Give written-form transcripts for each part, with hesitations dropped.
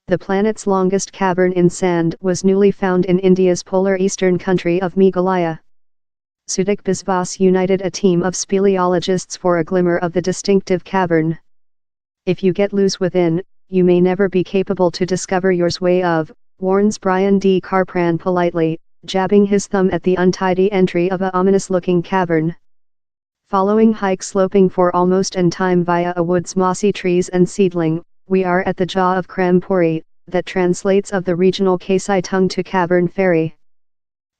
The planet's longest cavern in sand was newly found in India's polar eastern country of Meghalaya. Soutik Biswas united a team of speleologists for a glimmer of the distinctive cavern. If you get loose within, you may never be capable to discover yours way of, warns Brian D. Carpran politely, jabbing his thumb at the untidy entry of a ominous-looking cavern. Following hike sloping for almost an time via a wood's mossy trees and seedling, we are at the jaw of Krampori, that translates of the regional Kasai tongue to cavern fairy.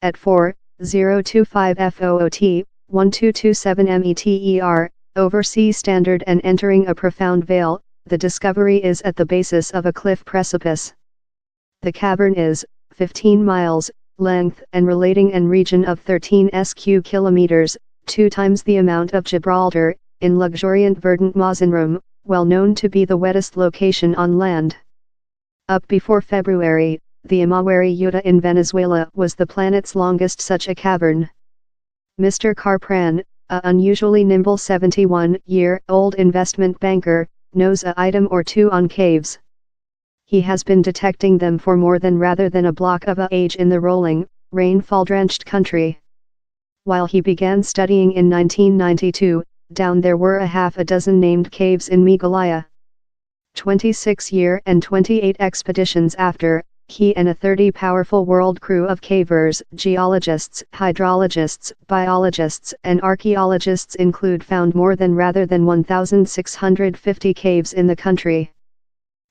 At 4:025 FOOT, 1227 METER, overseas standard and entering a profound vale, the discovery is at the basis of a cliff precipice. The cavern is 15 miles length and relating an region of 13 sq kilometers, 2 times the amount of Gibraltar, in luxuriant verdant Mazenrum, well known to be the wettest location on land. Up before February, the Imawari Yuta in Venezuela was the planet's longest such a cavern. Mr. Carpran, a unusually nimble 71-year-old investment banker, knows a item or two on caves. He has been detecting them for more than rather than a block of age in the rolling, rainfall-drenched country. While he began studying in 1992, down there were a half a dozen named caves in Meghalaya. 26-year and 28 expeditions after, he and a 30-powerful world crew of cavers, geologists, hydrologists, biologists and archaeologists include found more than rather than 1,650 caves in the country.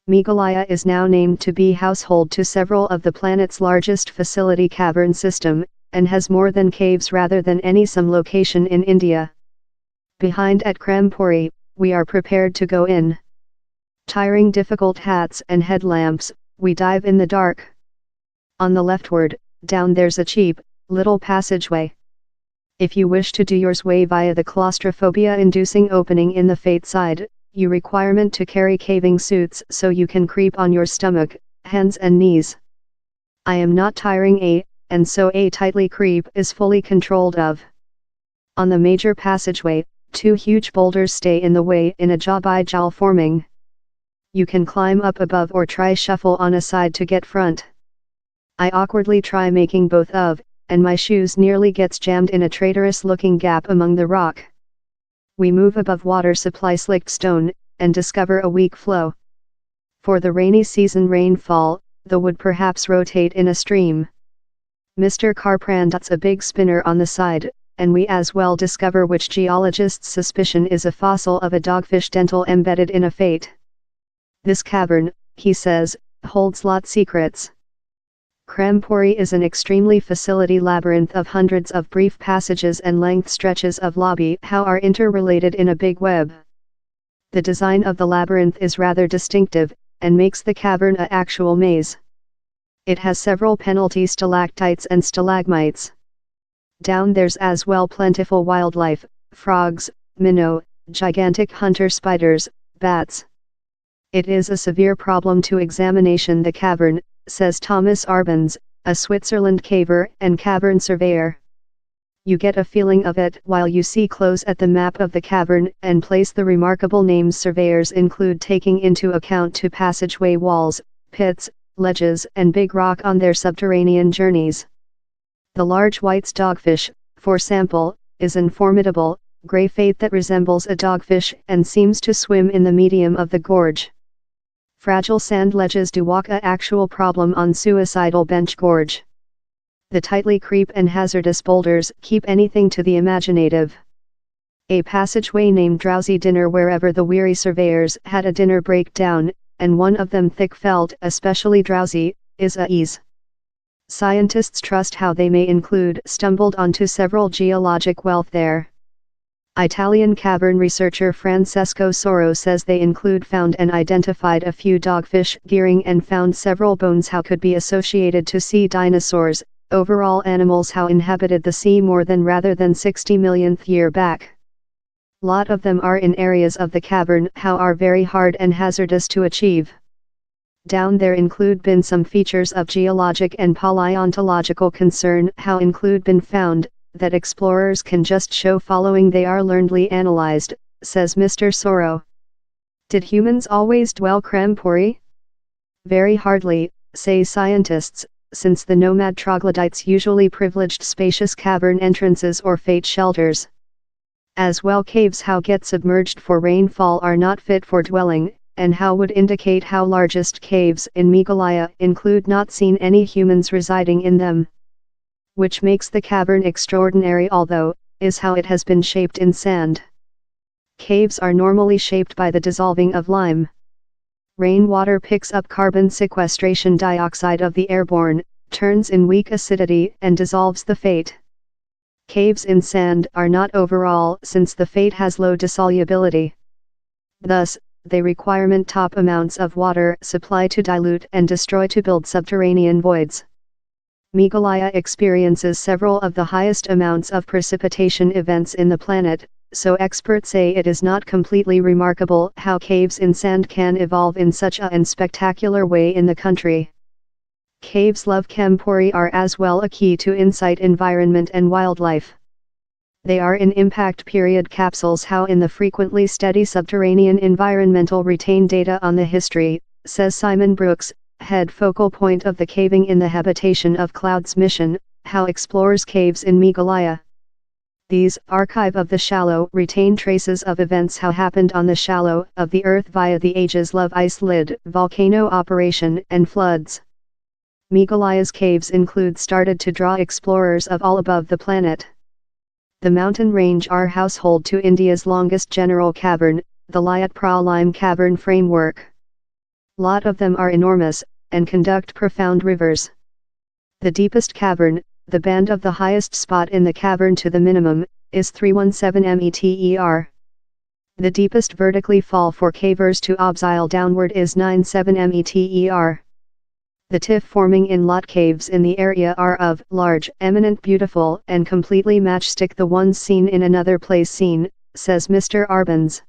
Meghalaya is now named to be household to several of the planet's largest facility cavern system, and has more than caves rather than any some location in India. Behind at Krampori, we are prepared to go in. Tiring difficult hats and headlamps, we dive in the dark. On the leftward, down there's a cheap, little passageway. If you wish to do yours way via the claustrophobia-inducing opening in the fate side, you requirement to carry caving suits so you can creep on your stomach, hands and knees. I am not tiring and so a tightly creep is fully controlled of. On the major passageway, 2 huge boulders stay in the way in a jaw-by-jaw forming. You can climb up above or try shuffle on a side to get front. I awkwardly try making both of, and my shoes nearly gets jammed in a traitorous-looking gap among the rock. We move above water supply slicked stone, and discover a weak flow. For the rainy season rainfall, the wood perhaps rotate in a stream. Mr. Carpran dots a big spinner on the side, and we as well discover which geologist's suspicion is a fossil of a dogfish dental embedded in a fate. This cavern, he says, holds lot secrets. Krampori is an extremely facility labyrinth of hundreds of brief passages and length stretches of lobby how are interrelated in a big web. The design of the labyrinth is rather distinctive, and makes the cavern a actual maze. It has several penalty stalactites and stalagmites. Down there's as well plentiful wildlife, frogs, minnow, gigantic hunter spiders, bats. It is a severe problem to examination the cavern, says Thomas Arbens, a Switzerland caver and cavern surveyor. You get a feeling of it while you see close at the map of the cavern and place the remarkable names surveyors include taking into account to passageway walls, pits, ledges and big rock on their subterranean journeys. The large White's dogfish, for sample, is an formidable, grey fate that resembles a dogfish and seems to swim in the medium of the gorge. Fragile sand ledges do walk a actual problem on suicidal bench gorge. The tightly creep and hazardous boulders keep anything to the imaginative. A passageway named Drowsy Dinner wherever the weary surveyors had a dinner breakdown, and one of them thick felt especially drowsy, is a ease. Scientists trust how they may include stumbled onto several geologic wealth there. Italian cavern researcher Francesco Soro says they include found and identified a few dogfish gearing and found several bones how could be associated to sea dinosaurs, overall animals how inhabited the sea more than rather than 60 millionth year back. Lot of them are in areas of the cavern how are very hard and hazardous to achieve. Down there include been some features of geologic and paleontological concern how include been found, that explorers can just show following they are learnedly analyzed, says Mr. Soro. Did humans always dwell Krampori? Very hardly, say scientists, since the nomad troglodytes usually privileged spacious cavern entrances or fate shelters. As well, caves how get submerged for rainfall are not fit for dwelling, and how would indicate how largest caves in Meghalaya include not seen any humans residing in them. Which makes the cavern extraordinary, although, is how it has been shaped in sand. Caves are normally shaped by the dissolving of lime. Rainwater picks up carbon sequestration dioxide of the airborne, turns in weak acidity and dissolves the fate. Caves in sand are not overall since the fate has low dissolubility. Thus, they require top amounts of water supply to dilute and destroy to build subterranean voids. Meghalaya experiences several of the highest amounts of precipitation events in the planet, so experts say it is not completely remarkable how caves in sand can evolve in such a spectacular way in the country. Caves love Kempori are as well a key to insight environment and wildlife. They are in impact period capsules how in the frequently steady subterranean environmental retain data on the history, says Simon Brooks, head focal point of the Caving in the Habitation of Clouds mission, how explores caves in Meghalaya. These archive of the shallow retain traces of events how happened on the shallow of the earth via the ages love ice lid, volcano operation and floods. Meghalaya's caves include started to draw explorers of all above the planet. The mountain range are household to India's longest general cavern, the Liat Praline cavern framework. Lot of them are enormous, and conduct profound rivers. The deepest cavern, the band of the highest spot in the cavern to the minimum, is 317 meter. The deepest vertically fall for cavers to obsile downward is 97 meter. The tiff forming in lot caves in the area are of large, eminent, beautiful, and completely matchstick the ones seen in another place seen, says Mr. Arbans.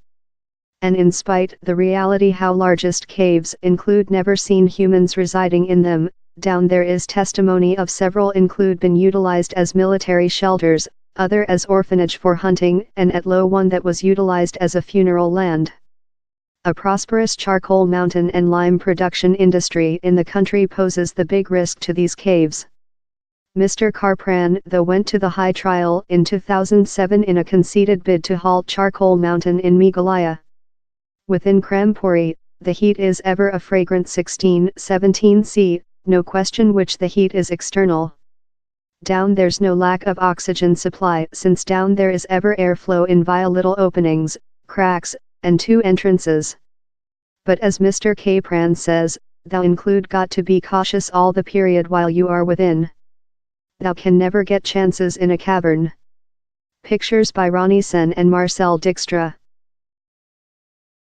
And in spite the reality how largest caves include never seen humans residing in them, down there is testimony of several include been utilized as military shelters, other as orphanage for hunting, and at low one that was utilized as a funeral land. A prosperous charcoal mountain and lime production industry in the country poses the big risk to these caves. Mr. Karpran though went to the high trial in 2007 in a conceded bid to halt charcoal mountain in Meghalaya. Within Krampuri, the heat is ever a fragrant 16-17 C, no question which the heat is external. Down there's no lack of oxygen supply since down there is ever airflow in via little openings, cracks, and 2 entrances. But as Mr. Kapran says, thou include got to be cautious all the period while you are within. Thou can never get chances in a cavern. Pictures by Ronnie Sen and Marcel Dijkstra.